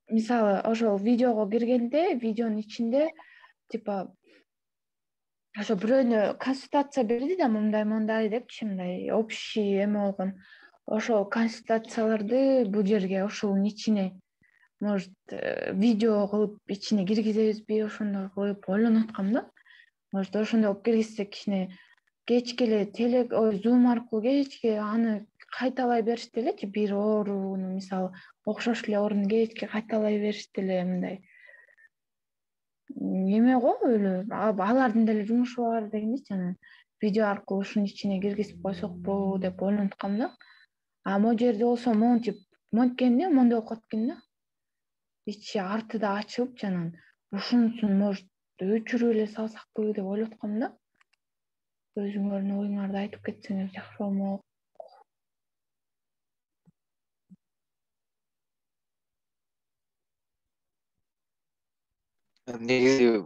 мисалы ошол видеого киргенде видеонун ичинде типа ошо бирөөнө консультация берди да мындай депчи, мындай общий эме болгон. Ошол консультацияларды бул жерге ушунун ичине может видео кылып ичине киргизебизби, ошондой кылып ойлонуп аткам да. Может ошондой кылып киргизсек кичине кечке эле зум аркылуу кечке аны кайталай беришти элечи, бир ооруну мисалы окшош эле ооруну кечке кайталай беришти эле мындай эме го өлө алардын деле жумушу бар дегендейчи, анан видео аркылуу ушунун ичине киргизип койсокпу деп ойлонуп аткам да. А могу жерде болсо монтип монткенде мондой болуп калат экен да. Ичи арты да ачылып жанан ушунусун может өчүрүп эле салсакпы деп ойлоп аткам да. Өзүңөрдүн оюңарды айтып кетсеңиз жакшы болмок. Негизи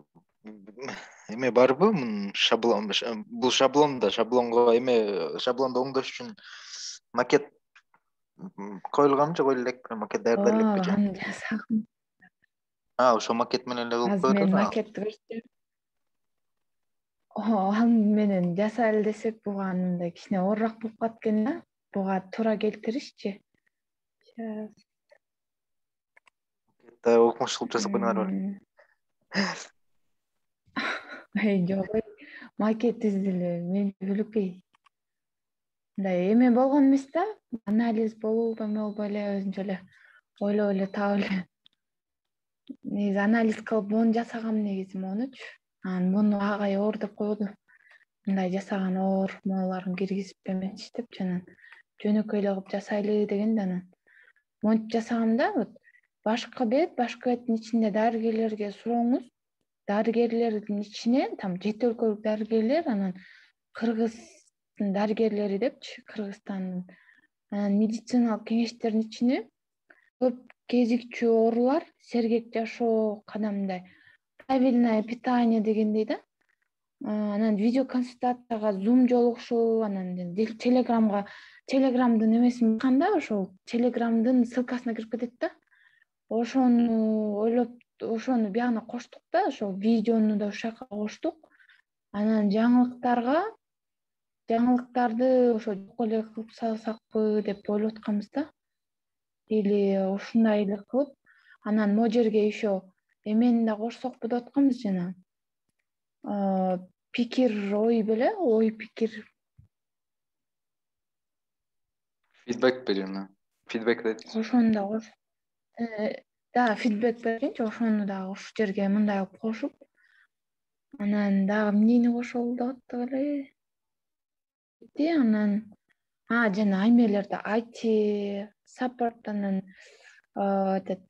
эме барбы шаблон, бул шаблонго эме шаблондо оңдош үчүн макет коюлганбы же койула элек, макет даярдала элекпи же? Аны жасагам. Ошол макет менен эле кылып Азыр мен коет эле. макетти көрсөтөм. Ал менен жаса эле десек буга мындай кичине оорураак болуп калат экен да. Буга туура келтиришчи. Да окумуш кылып жасап койдуңар беле? Жок, макетти деле мен билбей. Мындай эме болгон эмес да, анализ болуп эме болбой эле өзүнчө эле ойлоп эле таап эле. Негизи анализ кылып мону жасагам негизи монучу. Анан муну агай оор деп койду. Мындай жасаган оор моуларын киргизип эметчи депчи, анан жөнөкөй эле кылып жасайлы дегенде анан монтип жасагам да. Вот башкы беттин ичинде дарыгерлерге сурооңуз. Дарыгерлердин ичинен там чет өлкөлүк дарыгерлер, анан кыргыздын дарыгерлери депчи, Кыргызстандын. Анан медициналык кеңештердин ичине көп кезикчү оорулар, сергек жашоо, кадамдай правильное питание дегендей да. Анан видео консультацияга зум жолугушуу, анан телеграмдын эмесин бакканда ошол телеграмдын ссылкасына кирип кетет да. Ошону ойлоп ошону биягына коштук да, ошол видеону да ошол жака коштук. Анан жаңылыктарды ошо жок эле кылып салсакпы деп ойлоп атканбыз да. Или ушундай эле кылып, анан могу жерге еще эмени да кошсокпу деп атканбыз жана. Пикир ой беле, ой пикир. Фидбек берүүнү. Фидбек дейт. Ошону да кош. Да, фидбек бергенчи ошону да ушул жерге мындай кылып кошуп, анан дагы эмнени кошолу деп аттык эле. Анан жана эмелерди IT саппорт, анан этот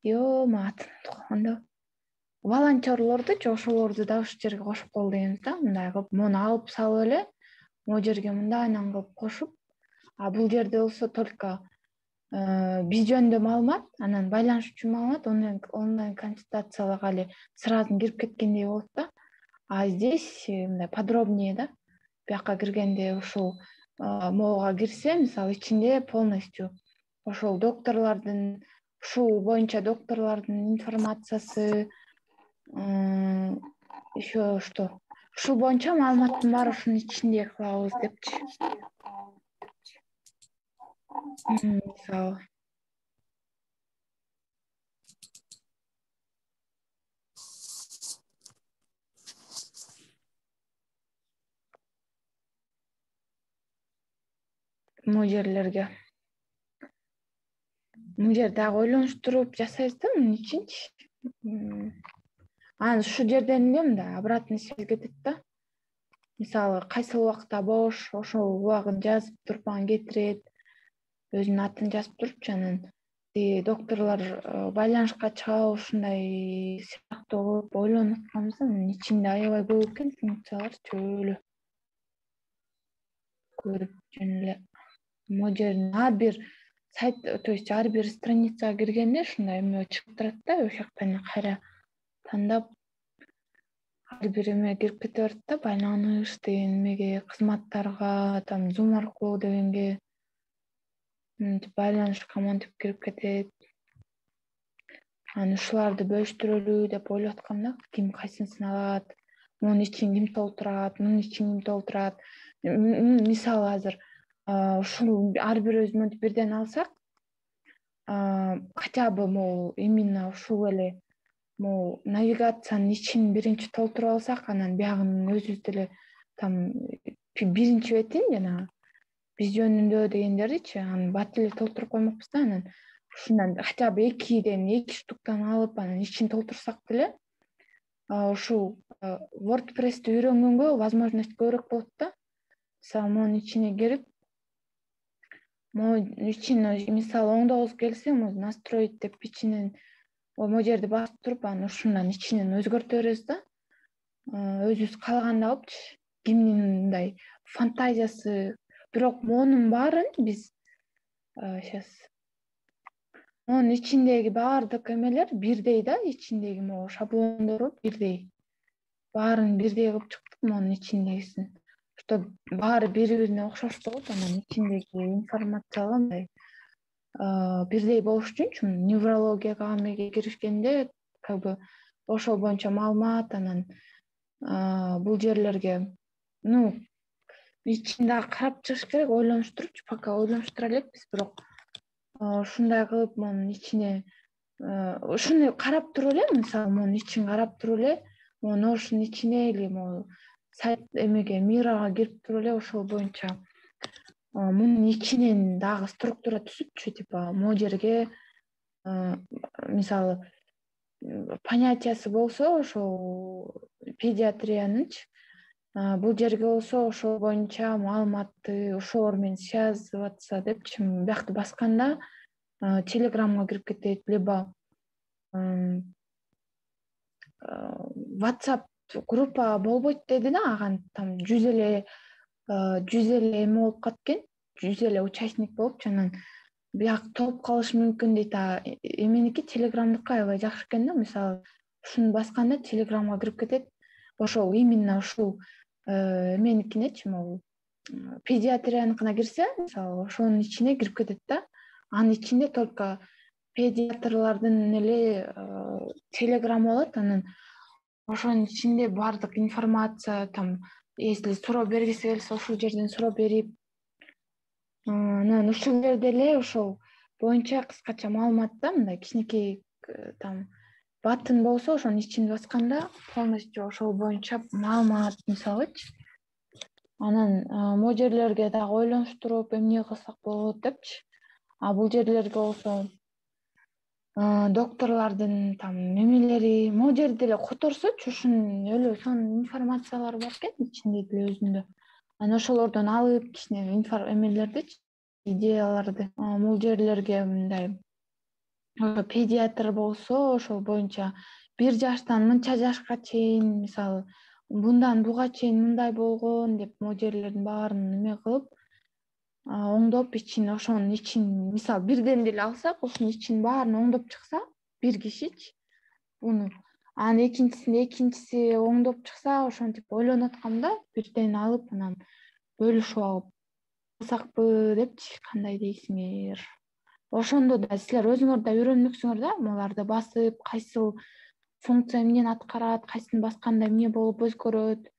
атын унутуп калгам да. Волонтерлордучу ошолорду да ушул жерге кошуп коелу дегенбиз да. Мындай кылып муну алып салып эле могу жерге мындайынан кылып кошуп, бул жерде болсо только биз жөнүндө маалымат, анан байланыш үчүн маалымат, онлайн консультацияларга эле сразу кирип кеткендей болот да. А здесь мындай подробнее да. Бияка киргенде ушул могуга кирсе, мисалы ичинде полностью ошол докторлордун, ушул боюнча докторлордун информациясы, еще что, ушул боюнча маалыматтын баары ушунун ичинде кылабыз депчи. Мисалы могу жерлерге мына жер дагы ойлонуштуруп жасайбыз да мунун ичинчи. Анан ушул жерден эле мындай обратный связь кетет да. Мисалы кайсыл убакта бош, ошол убагын жазып туруп аны кетирет, өзүнүн атын жазып турупчу, анан докторлор байланышка чыгабы ушундай сыяктуу кылып ойлонуп атканбыз да. Анын ичинде аябай көп экен функциялар, чөөлө көрүп жөн эле. Могу жердин ар бир сайт, то есть ар бир страницага киргенде ушундай эме чыгып турат да, ошол жактан кайра тандап ар бир эме кирип кете берет да, байланыш деген эмеге, кызматтарга, там зум аркылуу дегенге. байланыш комментип кирип кетет. Анан ушуларды бөлүштүрөлү деп ойлоп аткам да, ким кайсысын алат, мунун ичин ким толтурат, мунун ичин ким толтурат. Мисалы азыр ушул ар бирибиз мынтип бирден алсак, хотя бы могу именно ушул эле могу навигациянын ичин биринчи толтуруп алсак, анан биягынын өзүбүз деле там биринчи бетин жанагы биз жөнүндө дегендердичи анан бат эле толтуруп коймокпуз да, анан ушундан хотя бы 2 штуктан алып анан ичин толтурсак деле ушул WordPress'ти үйрөнгөнгө возможность көбүрөөк болот да. Мисалы монун ичине кирип, могу ичин мисалы 19 келсе, могу настроить деп ичинен могу жерди басып туруп, анан ушундан ичинен өзгөртө беребиз да. Өзүбүз каалагандай болупчу. Кимдин мындай фантазиясы, бирок монун баарын биз сейчас монун ичиндеги баардык эмелер бирдей да, ичиндеги могу шаблондору бирдей. Баарын бирдей кылып чыктык монун ичиндегисин. Что баары бири-бирине окшош болот, анан ичиндеги информациялар мындай бирдей болуш үчүнчү неврологияга амеге киришкенде как бы ошол боюнча маалымат, анан бул жерлерге ичин дагы карап чыгыш керек, ойлонуштурупчу, пока ойлонуштура элекпиз, бирок ушундай кылып монун ичине ушуну карап туруп эле, мисалы монун ичин карап туруп эле, могу ошонун ичине или могу сайт эмеге мирага кирип туруп эле ошол боюнча мунун ичинен дагы структура түзүпчү, типа могу жерге мисалы понятиясы болсо ошол педиатриянынчы, бул жерге болсо ошол боюнча маалыматты ошолор менен связываться депчи, биякты басканда телеграмга кирип кетет, либо WhatsApp группа болбойт деди да, аган там 100 эле эме болуп калат экен, 100 эле участник болупчу, анан бияк толуп калышы мүмкүн дейт. Эменики телеграмдыкы аябай жакшы экен да, мисалы ушуну басканда телеграмга кирип кетет, ошол именно ушул эменикинечи, могу педиатрияныкына кирсе, мисалы ошонун ичине кирип кетет да, анын ичинде только педиатрлардын эле телеграмы болот, анан ошонун ичинде баардык информация, там если суроо бергиси келсе ушул жерден суроо берип, анан ушул жерде эле ошол боюнча кыскача маалымат да, мындай кичинекей там баттын болсо ошонун ичин басканда полностью ошол боюнча маалымат мисалычы. Анан могу жерлерге дагы ойлонуштуруп эмне кылсак болот депчи. Бул жерлерге болсо докторлордун там эмелери могу жерде эле которсочу, ушунун эле сонун информациялары бар экен ичинде деле өзүндө. Анан ошолордон алып кичине эмелердичи, идеяларды бул жерлерге мындай педиатр болсо ошол боюнча 1 жаштан мынча жашка чейин, мисалы мындан буга чейин мындай болгон деп могу жерлердин баарын эме кылып оңдоп ичин, ошонун ичин мисалы бирден деле алсак, ошонун ичин баарын оңдоп чыкса бир кишичи буну, анан экинчиси оңдоп чыкса, ошентип ойлонуп аткам да, бирден алып анан бөлүшүп алып алсакпы депчи. Кандай дейсиңер? Ошондо да силер өзүңөр да үйрөнмөксүңөр да, буларды басып кайсыл функция эмнени аткарат, кайсысын басканда эмне болуп өзгөрөт,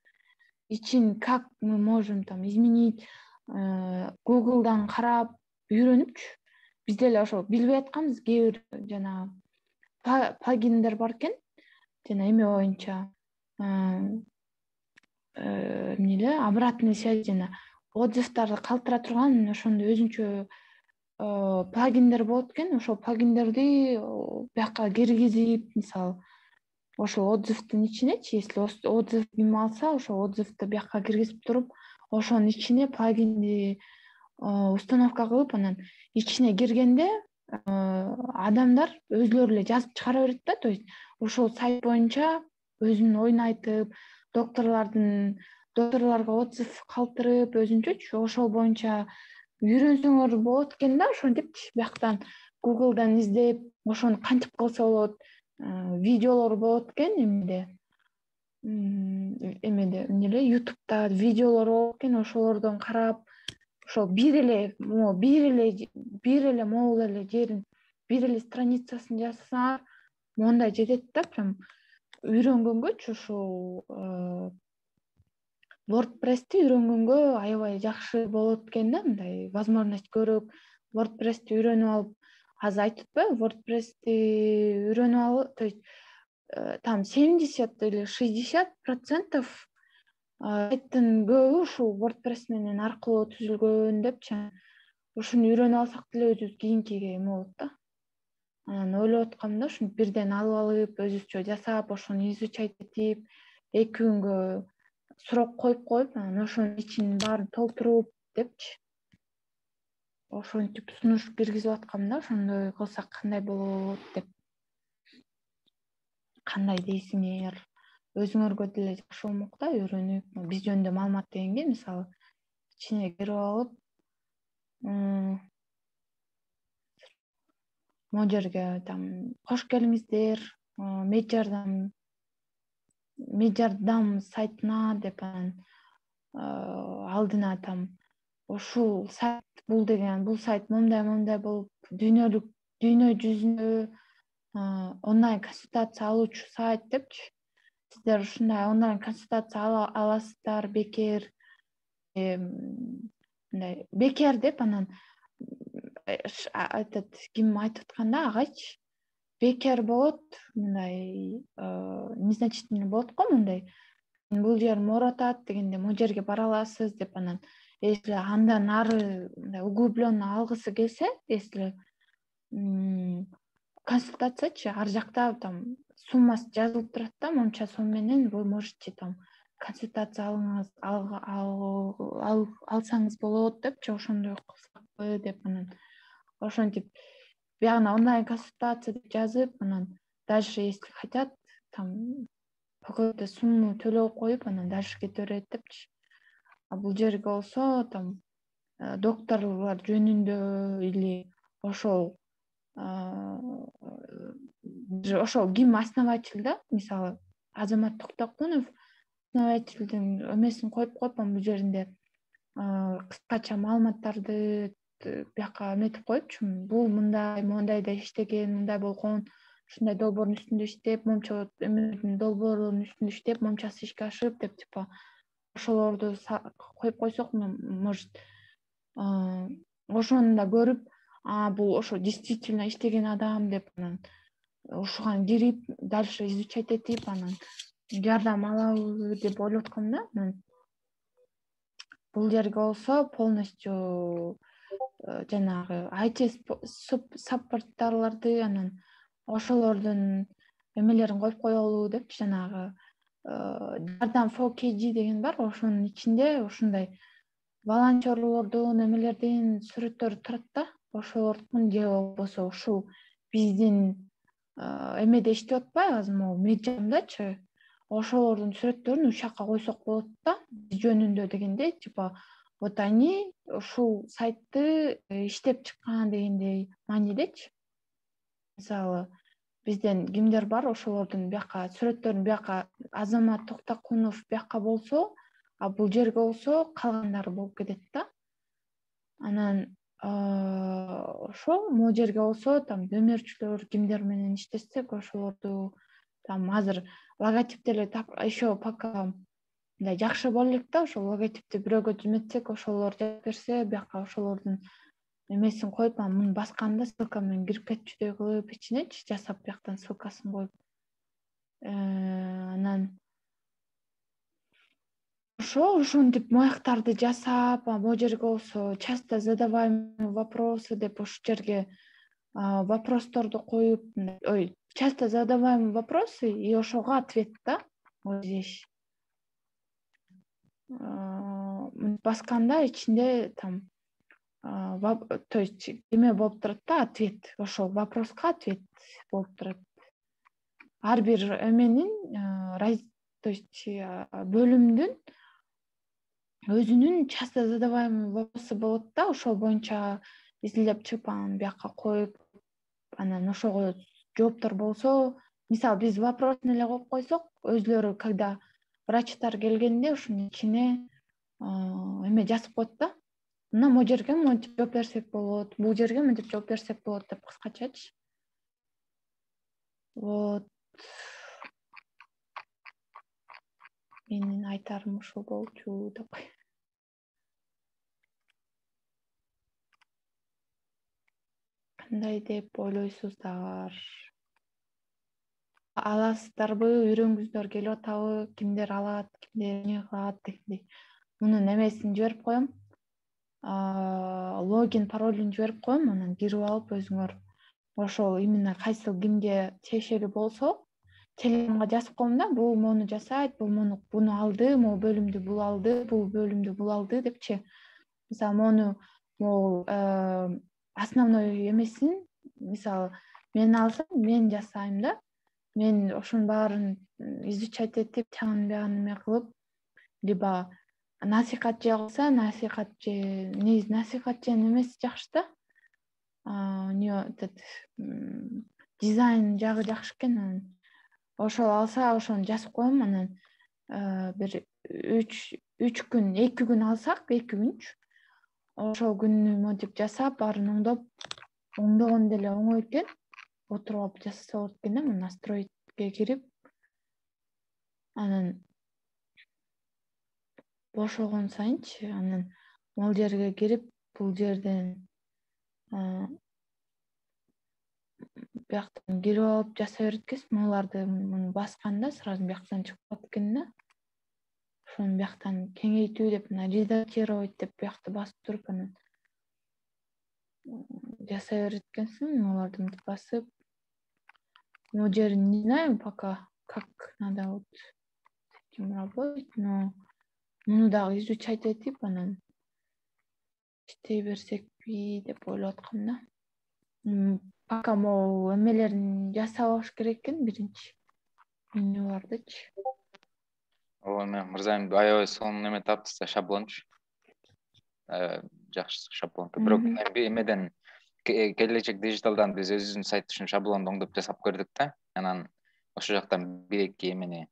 ичин как мы можем там изменить, Google'дан карап үйрөнүпчү. Биз деле ошо билбей атканбыз, кээ бир жанагы плагиндер бар экен, жана эме боюнча эмне обратная связь жана отзывдарды калтыра турган ошондой өзүнчө плагиндер болот экен. Ошол плагиндерди бияка киргизип, мисалы ошол отзывдын ичинечи, если отзыв ким алса, ошол отзывды бияка киргизип туруп, ошонун ичине плагинди установка кылып, анан ичине киргенде адамдар өзүлөрү эле жазып чыгара берет да. То есть ошол сайт боюнча өзүнүн оюн айтып, докторлорго отзыв калтырып өзүнчөчү ошол боюнча үйрөнсөңөр болот экен да. Ошентипчи бияктан Google'дан издеп, ошону кантип кылса болот, видеолор болот экен эмеде YouTube'да видеолор болот экен, ошолордон карап ошо бир эле могул эле жерин бир эле страницасын жазсаңар мондай жетет да, прям үйрөнгөнгөчү ушул WordPress'ти үйрөнгөнгө аябай жакшы болот экен да, мындай возможность көрүп WordPress'ти үйрөнүп алып, азыр айтып атпайбы, WordPress'ти үйрөнүп алып, то есть там 70 или 60% сайттын көбү ушул WordPress менен аркылуу түзүлгөн депчи. Ушуну үйрөнүп алсак деле өзүбүз кийинкиге эме болот да. Анан ойлоп аткам да, ушуну бирден алып, өзүбүзчө жасап, ошону изучать этип, 2 күнгө сурок коюп, анан ошонун ичинин баарын толтуруп депчи. Ошентип сунуш киргизип аткам да, ошондой кылсак кандай болот деп. Кандай дейсиңер? Өзүңөргө деле жакшы болмок да, үйрөнүп, биз жөнүндө маалымат дегенге, мисалы, ичине кирип алып, могу жерге там кош келиңиздер, Меджардам сайтына деп, анан алдына там ушул сайт бул сайт мондай болуп, дүйнө жүзүндө онлайн консультация алуучу сайт депчи. Сиздер ушундай онлайн консультация аласыздар бекер, мындай бекер деп, анан ким айтып атканда, агайчы бекер болот, мындай незначительный болот го, мындай бул жерим ооротат дегенде могу жерге бара аласыз деп, анан если андан ары мындай углубленно алгысы келсе, если консультациячы ар жакта там суммасы жазылып турат да, монча сом менен вы можете там консультация алсаңыз болот депчи, ошондой кылсакпы деп, анан ошентип биягына онлайн консультация деп жазып, анан дальше если хотят там какой-то сумму төлөп коюп, анан дальше кете берет депчи. А бул жерге болсо там докторлор жөнүндө или ошол ким основатель да, мисалы Азамат Токтокунов основательдин эмесин коюп койпом, бул жеринде кыскача маалыматтарды бияка эметип коюпчу. Бул мондайда иштеген, мындай болгон, ушундай долбоордун үстүндө иштеп, момчо эмедин долбоорунун үстүндө иштеп, момчасы ишке ашып деп, типа ошолорду коюп койсок, может ошону да көрүп, бул ошо действительно иштеген адам деп, анан ушуга кирип, дальше изучать этип, анан жардам алабы деп ойлоп аткам да. Бул жерге болсо полностью жанагы IT саппорттарларды, анан ошолордун эмелерин коюп коелу деп, жанагы жардам FOKG деген бар, ошонун ичинде ушундай волонтерлордун эмелердин сүрөттөрү турат да, ошолордун же болбосо ушул биздин эмеде иштеп атпайбы азыр могу Меджамдачы, ошолордун сүрөттөрүн ушул жака койсок болот да, биз жөнүндө дегенде, типа вот они ушул сайтты иштеп чыккан дегендей маанидечи. Мисалы бизден кимдер бар, ошолордун бияка сүрөттөрүн бияка Азамат Токтокунов бияка болсо, а бул жерге болсо калгандары болуп кетет да. Анан ошо могу жерге болсо там дөмөрчүлөр кимдер менен иштесек, ошолорду там азыр логотип деле еще пока мындай жакшы боло элек да, ошол логотипти бирөөгө жметсек, ошолор жазып берсе, бияка ошолордун эмесин коюп, муну басканда ссылка менен кирип кетчүдөй кылып, ичинечи жасап, бияктан ссылкасын коюп, анан ошентип маяктарды жасап, могу жерге болсо часто задаваемые вопросы деп, ошол жерге вопросторду коюп, часто задаваемые вопросы и ошого ответ да, вот здесь басканда ичинде там то есть эме болуп турат да, ответ, ошол вопроска ответ болуп турат. Ар бир эменин то есть бөлүмдүн өзүнүн часто задаваемый вопросы болот да, ошол боюнча изилдеп чыгып, анан бияка коюп, анан ошого жооптор болсо, мисалы биз вопросын эле коюп койсок, өзүлөрү когда врачтар келгенде ушунун ичине эме жазып коет да, мына могу жерге мынтип жооп берсек болот, бул жерге мынтип жооп берсек болот деп кыскачачы. Вот. Менин айтарым ушул болчу деп. Кандай деп ойлойсуздар? Аласыздарбы, үйрөнгүңүздөр келип атабы, кимдер алат, кимдер эмне кылат дегендей. Мунун эмесин жиберип коем. Логин, паролун жиберип коем, анан кирип алып өзүңөр ошол именно кайсыл кимге тиешелүү болсо, телеграмга жазып коем да, бул мону жасайт, бул буну алды, могу бөлүмдү бул алды, бул бөлүмдү бул алды депчи. Мисалы, могу основной эмесин, мисалы, мен алсам, мен жасайм да. Мен ошонун баарын изучать этип, чагын бягын эме кылып, либо насихат же кылса, насихат же эмеси жакшы да. Этот дизайн жагы жакшы экен. Ошол алса, ошону жазып коем, анан бир 2 күн алсак, 2 күнчү. Ошол күнү монтип жасап, баарын оңдогон деле оңой экен. Отуруп алып жасаса болот экен да, настройке кирип, анан бошогон сайынчы, анан могул жерге кирип, бул жерден бияктан кирип алып жаса берет экенсиз, могуларды басканда сразу бияктан чыгып калат экен да. Ошону бияктан кеңейтүү деп, мына редактировать деп биякты басып туруп, анан жаса берет экенсиң, могуларды мынтип басып. Могу жерин не знаю пока, как надо вот с этим работать, но муну дагы изучать этип, анан иштей берсекпи деп ойлоп аткам да. Пока могу эмелерин жасабаш керек экен биринчи. Менюлардычы. Эме мырзайым аябай сонун эме таптыса, шаблончу. Жакшы шаблон. Бирок эмеден келечек дижиталдан биз өзүбүздүн сайт үчүн шаблонду оңдоп жасап көрдүк да. Анан ошол жактан 1-2 эмени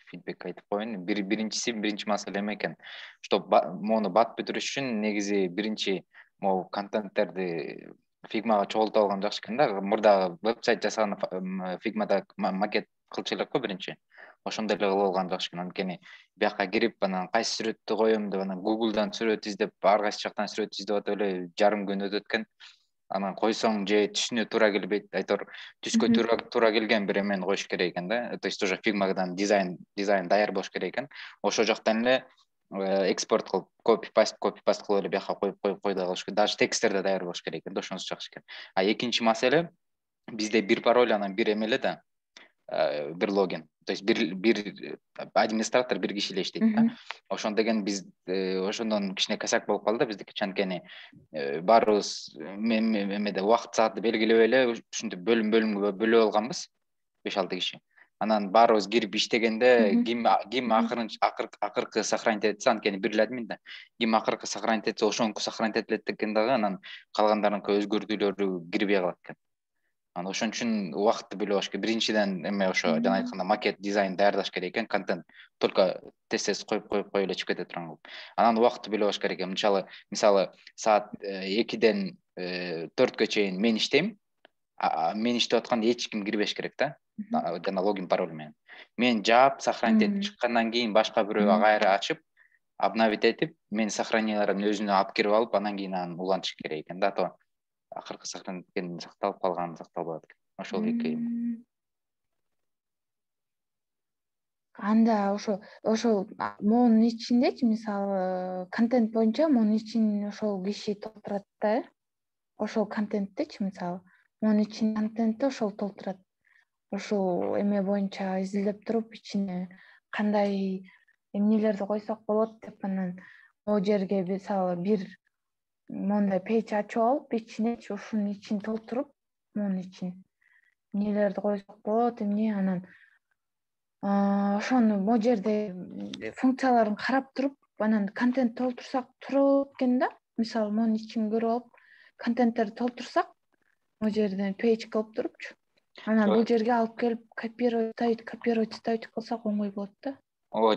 фидбек айтып коеюн. Биринчи маселе эме экен. Что мону бат бүтүрүш үчүн негизи биринчи могу контенттерди фигмага чогултуп алган жакшы экен да. Мурда веб-сайт жасаган фигмада макет кылчу элек го биринчи. Ошондой эле кылып алган жакшы экен. Анткени бияка кирип, анан кайсы сүрөттү коем деп, анан Google'дан сүрөт издеп, ар кайсы жактан сүрөт издеп атып эле жарым күн өтөт экен. Анан койсоң же түсүнө туура келбейт, айтор түскө туура келген бир эмени коюш керек экен да. То есть уже фигмадан дизайн даяр болуш керек экен. Ошол жактан эле экспорт кылып, копи паст кылып эле бияка коюп да калыш керек. Даже тексттер да даяр болуш керек экен да, ошонусу жакшы экен. Экинчи маселе, бизде бир пароль анан бир эме эле да, бир логин. То есть бир администратор бир киши эле иштейт да. Ошон деген биз ошондон кичине косяк болуп калды биздики, анткени баарыбыз эмеде убакыт саатты белгилеп эле ушинтип бөлүмгө бөлүп алганбыз 5-6 киши. Анан баарыбыз кирип иштегенде ким акыркы сохранить этсе, анткени бир эле админ да. Ким акыркы сохранить этсе, ошонуку сохранить этилет экен дагы, анан калгандарыныкы өзгөртүүлөрү кирбей калат экен. Анан ошон үчүн убакытты бөлүп алыш керек. Биринчиден эме ошо жана айтканда макет дизайн даярдаш керек экен, контент только тез коюп эле чыгып кете турган кылып. Анан убакытты бөлүп алыш керек экен. Мисалы саат 2-ден 4-кө чейин мен иштейм. Мен иштеп атканда эч ким кирбеш керек да. Жана логин пароль менен. Мен жаап, сохранить этип чыккандан кийин башка бирөө кайра ачып, обновить этип, мен сохраненияларын өзүнө алып кирип алып, анан кийин аны улантыш керек экен да. То акыркы сохранить эткен сакталып калган сакталбай экен. Ошол эки. Анда ошол монун ичиндечи, мисалы, контент боюнча монун ичин ошол киши толтурат да. Ошол контенттечи, мисалы, монун ичин контентти ошол толтурат. Ошол эме боюнча изилдеп туруп, ичине кандай эмнелерди койсок болот деп, анан могу жерге мисалы бир мондай пейдж ачып алып, ичинечи ушунун ичин толтуруп, монун ичин эмнелерди койсок болот, эмне, анан ошону могу жерде функцияларын карап туруп, анан контент толтурсак туура болот экен да. Мисалы, монун ичин көрүп алып, контенттерди толтурсак, могу жерден пейдж кылып турупчу, анан бул жерге алып келип копировать ставить кылсак оңой болот да.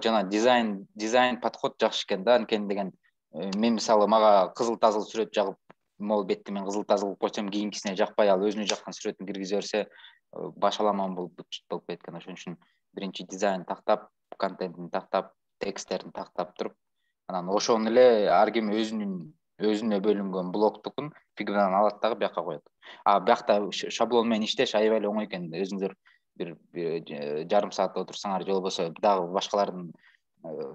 Жана дизайн подход жакшы экен да, анткени деген мен мисалы мага кызыл тазыл сүрөт жагып, могул бетти мен кызыл тазыл кылып койсом, кийинкисине жакпай ал өзүнө жаккан сүрөтүн киргизе берсе, башаламан болуп кеткен. Ошон үчүн биринчи дизайн тактап, контентин тактап, тексттерин тактап туруп, анан ошону эле ар ким өзүнө бөлүнгөн блоктукун фигмадан алат дагы бияка коет. А биякта шаблон менен иштеш аябай эле оңой экен. Өзүңүздөр бир жарым саат отурсаңар, же болбосо дагы башкалардын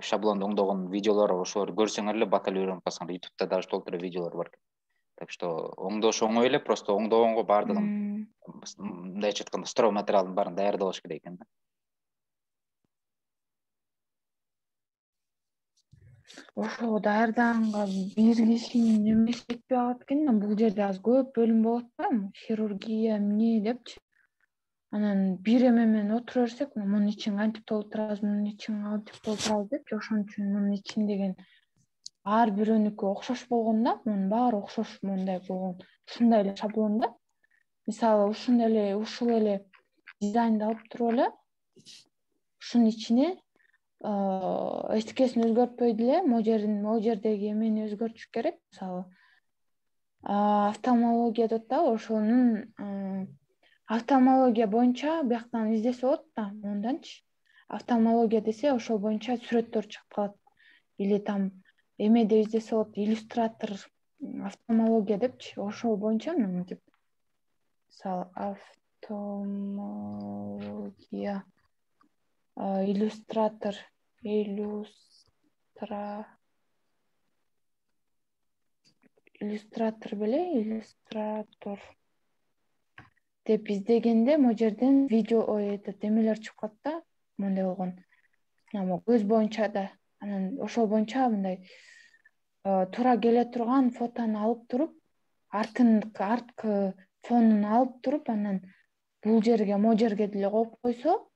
шаблонду оңдогон видеолору ошолорду көрсөңөр эле бат эле үйрөнүп калсаңар. YouTube'да даже толтура видеолор бар. Так что оңдош оңой эле, просто оңдогонго баардыгын, мындайча айтканда, строй материалдын баарын даярдабаш керек экен да. Ошо даярдаганга бир кишинин эмеси жетпей калат экен да. Бул жерде азыр көп бөлүм болот да, хирургия, эмне депчи. Анан бир эме менен отура берсек, мунун ичин кантип толтурабыз, мунун ичин кантип толтурабыз депчи. Ошон үчүн мунун ичин деген ар бирөөнүкү окшош болгон да, мунун баары окшош мындай болгон. Ушундай эле шаблон да. Мисалы ушул эле дизайнды алып туруп эле ушунун ичине эчтекесин өзгөртпөй деле могу жердеги эмени өзгөртүш керек. Мисалы офтальмология деп да, ошонун офтальмология боюнча бияктан издесе болот да, мынданчы. Офтальмология десе ошол боюнча сүрөттөр чыгып калат. Или там эме деп издесе болот, иллюстратор офтальмология депчи. Ошол боюнча мынтип. Мисалы офтальмология иллюстратор беле, иллюстратор деп издегенде могу жерден видео эмелер чыгып калат да, мындай болгон. Анан көз боюнча да, анан ошол боюнча мындай туура келе турган фотону алып туруп, арткы фонун алып туруп, анан бул жерге, могу жерге деле коюп койсо,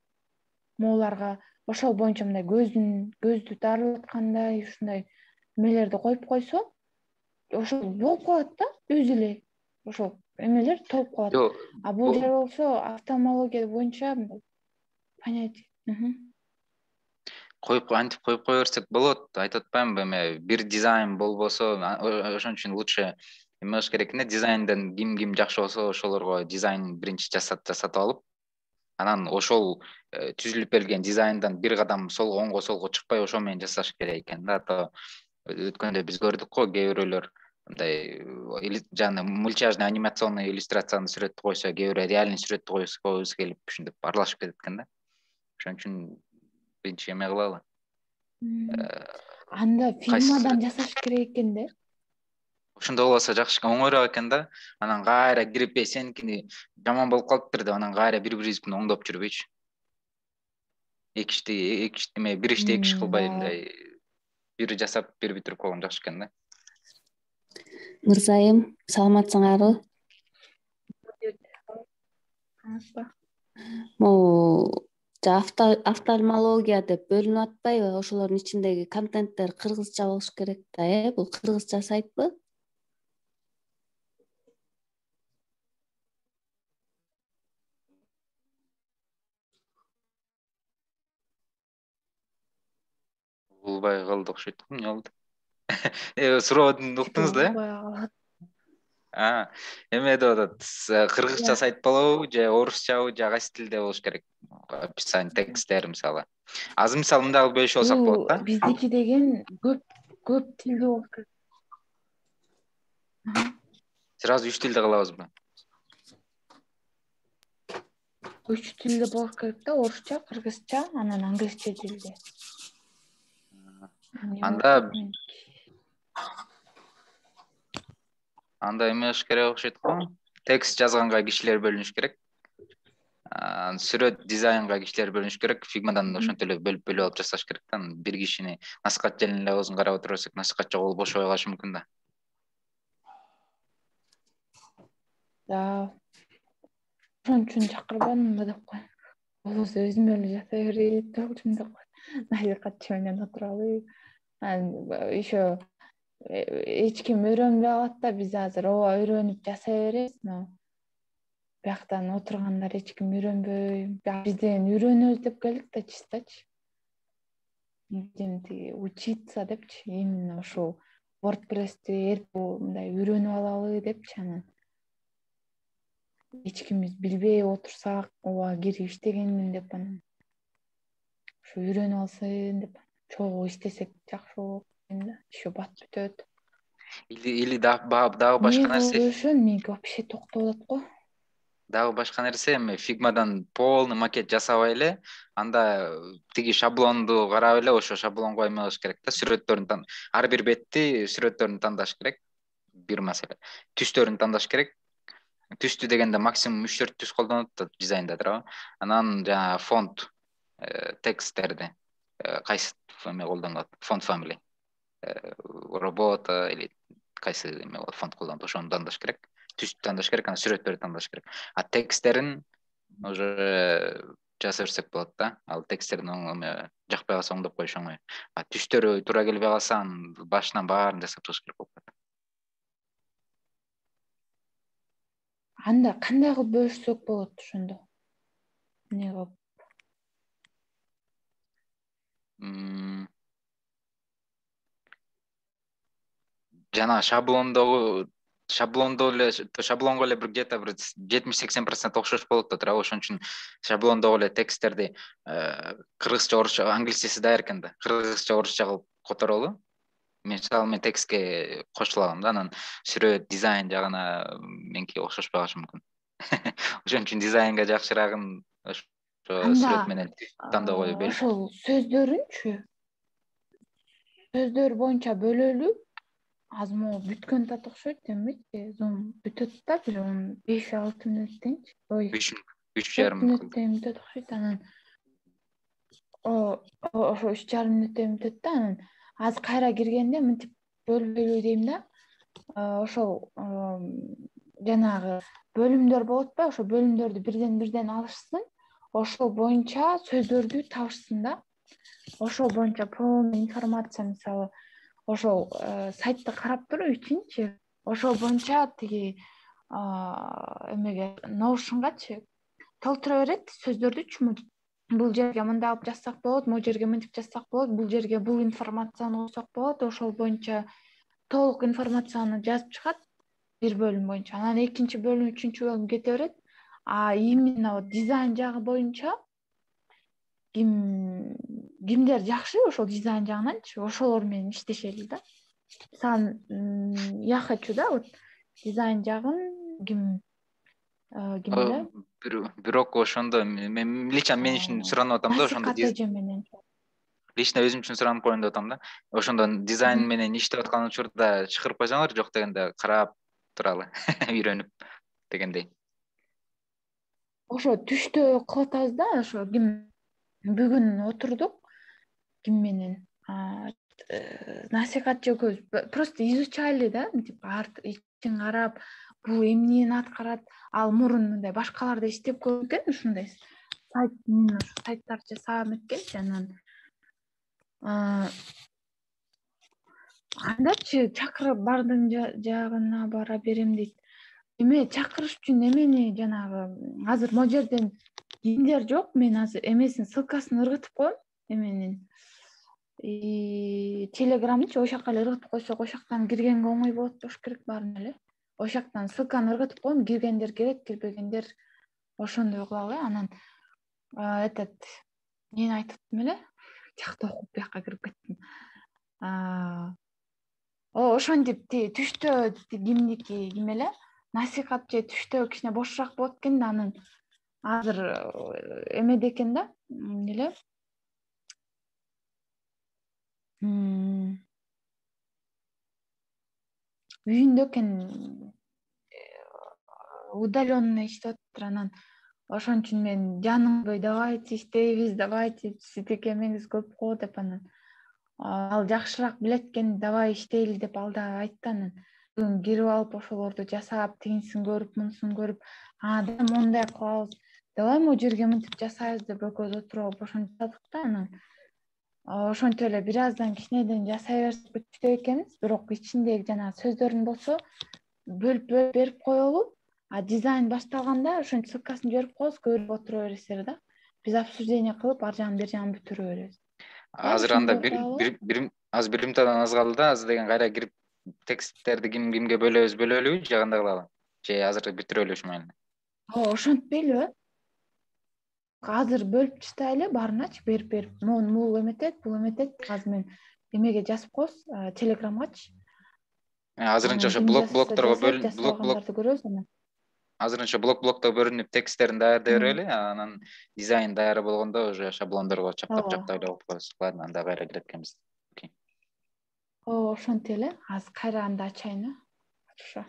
могуларга ошол боюнча мындай көздү дарылаткандай ушундай эмелерди коюп койсо, ошол болуп калат да, өзү эле ошол эмелер толуп калат. А бул жер болсо офтальмология боюнча понятие. Антип коюп кое берсек болот. Айтып атпаймынбы, эме бир дизайн болбосо, ошон үчүн лучше эме болуш керек да, дизайндан ким жакшы болсо ошолорго дизайн биринчи жасатып алып, анан ошол түзүлүп берилген дизайндан бир кадам оңго солго чыкпай ошо менен жасаш керек экен да. А өткөндө биз көрдүк го, кээ бирөөлөр мындай жана мультяжный анимационный иллюстрацияны сүрөттү койсо, кээ бирөө реальный сүрөттү койгусу келип ушинтип аралашып кетет экен да. Ошон үчүн биринчи эме кылалы. Анда фигмадан жасаш керек экен да. Ошондой болсо жакшы, оңоюраак экен да. Анан кайра кирип, сеникини жаман болуп калыптыр деп, анан кайра бири-бирибиздикин оңдоп жүрбөйчү. Бир ишти эки иш кылбай, мындай бири жасап, бири бүтүрүп койгон жакшы экен да. Мырзайым, саламатсыңарбы? Могу офтальмология деп бөлүнүп атпайбы? Ошолордун ичиндеги контенттер кыргызча болуш керек да, бул кыргызча сайтпы? Улбай калды окшойт. Эмне болду? Суроодун уктуңуз да? Эме деп атат, кыргызча сайт болобу же орусчабы же кайсы тилде болуш керек? Описание тексттер мисалы. Азыр мисалы мындай кылып бөлүшүп алсак болот да. Биздики деген көп тилде болуш керек. Сразу 3 тилде кылабызбы? 3 тилде болуш керек да, орусча, кыргызча, анан англисче тилде. Анда эме болуш керек окшойт го. Текст жазганга кишилер бөлүнүш керек. Сүрөт дизайнга кишилер бөлүнүш керек. Фигмадан ошентип эле бөлүп алып жасаш керек да. Бир кишини насыкат желин эле өзүн карап отура берсек, насыкатчы кол бошобой калышы мүмкүн да. Да. Ошон үчүн чакырбадымбы деп коем. Болбосо өзүм эле жасай берейин деп коем. Насыкатчы менен отуралы. Еще эч ким үйрөнбөй калат да, биз азыр ооба үйрөнүп жасай беребиз, но бияктан отургандар эч ким үйрөнбөй, бизден үйрөнөбүз деп келдик да, чисточи. Учиться депчи, именно ушул WordPress'ти эртүү мындай үйрөнүп алалы депчи анан эч кимибиз билбей отурсак ооба кирип иштегенмин деп анан ушу үйрөнүп алсын деп чогуу иштесек жакшы болот дейм да. Еще бат бүтөт. Или дагы башка нерсе. Меники вообще токтоп атат го. Дагы башка нерсе эми Figma'дан полный макет жасабай эле, анда тиги шаблонду карап эле ошо шаблонго эме кылыш керек да, сүрөттөрүн ар бир бетти сүрөттөрүн тандаш керек. Бир маселе. Түстөрүн тандаш керек. Түстү дегенде максимум 3-4 түс колдонот да дизайнда, туурабы? Анан жана фонт, тексттерди кайсы эме колдонулат? Фонт family. Работа или кайсы эме фонт колдонот, ошону тандаш керек. Түстү тандаш керек, анан сүрөттөрдү тандаш керек. А тексттерин уже жасап берсек болот да. Ал тексттерин эме жакпай калса оңдоп коюш оңой. А түстөрү туура келбей калса анын башынан баарын жасап чыгыш керек болуп калат. Анда кандай кылып бөлүшсөк болот ошондо? Эмне кылып? Жана шаблонго эле бир где-то бир 70-80% окшош болот да, туурабы? Ошон үчүн шаблондогу эле тексттерди кыргызча, орусча, англисчеси даяр экен да. Кыргызча, орусча кылып которолу. Мен текстке кошула алам да, анан сүрөт, дизайн жагына меники окшошпой калышы мүмкүн. Ошон үчүн дизайнга жакшыраагын ошо сүрөт менен тандоо коюп берип. Ошол сөздөрүнчү? Сөздөр боюнча бөлөлүп, азыр могу бүткөн тат окшойт эмнечи? Зом бүтөт да, бир 5-6 мүнөттенчи. Ой, 3,5 мүнөттөн бүтөт окшойт. Анан ошо 3,5 мүнөттөн бүтөт да, анан азыр кайра киргенде мынтип бөлбөйлүү дейм да. Ошол жанагы бөлүмдөр болот ба, ошо бөлүмдөрдү бирден алышсын, ошол боюнча сөздөрдү табышсын да. Ошол боюнча полный информация, мисалы, ошол сайтты карап туруп үчүнчү, ошол боюнча тиги эмеге Notion'гачы толтура берет сөздөрдүчү. Бул жерге мындай алып жазсак болот, могу жерге мынтип жазсак болот, бул жерге бул информацияны койсок болот, ошол боюнча толук информацияны жазып чыгат бир бөлүм боюнча. Анан экинчи бөлүм, үчүнчү бөлүм кете берет. А именно дизайн жагы боюнча кимдер жакшы ошол дизайн жагынанчы, ошолор менен иштешели да. Я хочу, да, вот дизайн жагын ким эле? Бирок ошондо мен лично мен үчүн суранып атам да, ошондо лично өзүм үчүн суранып коеюн деп атам да. Ошондо дизайн менен иштеп аткан учурда чакырып койсоңор, жок дегенде карап туралы, үйрөнүп дегендей. Ошо түштө кылып атабыз да, ошо ким бүгүн отурдук, ким менен насихатчы экөөбүз просто изучали да, мынтип ичин карап, бул эмнени аткарат, ал мурун мындай башкаларда иштеп көргөн, ушундай сайттар жасаган экенчи. Анан андачы чакырып бардын жагына бара берем дейт. Эме чакырыш үчүн эмени жанагы азыр могу жерден кимдер жок, мен азыр эмесин ссылкасын ыргытып коем, эменин Телеграмчы, ошол жака эле ыргытып койсок, ошол жактан киргенге оңой болот болуш керек баарына эле. Ошол жактан ссылканы ыргытып коем, киргендер кирет, кирбегендер ошондой кылалы. Анан эмнени айтып аттым эле? Жакта окуп бияка кирип кеттим. Ошентип түштө кимники ким эле? Насихатчы түштө кичине бошураак болот экен да, анан азыр эмеде экен да, эмне эле? Үйүндө экен, удаленно иштеп атыптыр. Анан ошон үчүн мен жаныңбай, давайте иштейбиз, давайте сиздики эмеңиз көп го деп, анан ал жакшыраак билет экен, давай иштейли деп ал да айтты. Анан бүгүн кирип алып ошолорду жасап, тигинсин көрүп, мунусун көрүп, да мондай кылабыз, давай могу жерге мынтип жасайбыз деп экөөбүз отуруп ошентип да. Анан ошентип эле бир аздан кичинеден жасай берсек бүтчү экенбиз. Бирок ичиндеги жанагы сөздөрүн болсо бөлүп берип коелу. А дизайн башталганда ошонун ссылкасын жиберип коебуз, көрүп отура бересиздер да. Биз обсуждение кылып, ар жагын бер жагын бүтүрүп беребиз. Азыр анда бир минуттан аз калды да, азыр деген кайра кирип тексттерди кимге бөлөбүз же кандай кылалы? Же азыр бүтүрөлүш майын? Ошентип эле. Азыр бөлүп таштайлы баарыначы берип. Могул эметет, бул эметет. Азыр мен эмеге жазып коебуз, Телеграмгачы. Азырынча ошо Ким блокторго жасап алгандарды көрөбүз анан. азырынча блокта бөлүнүп тексттерин даярдай берели, анан дизайн даяр болгондо уже шаблондорго чаптап эле коюп коебуз. Ладно, анда кайра киреткен экенбиз. Ошентип эле. Азыр кайра анда ачайын. Хорошо.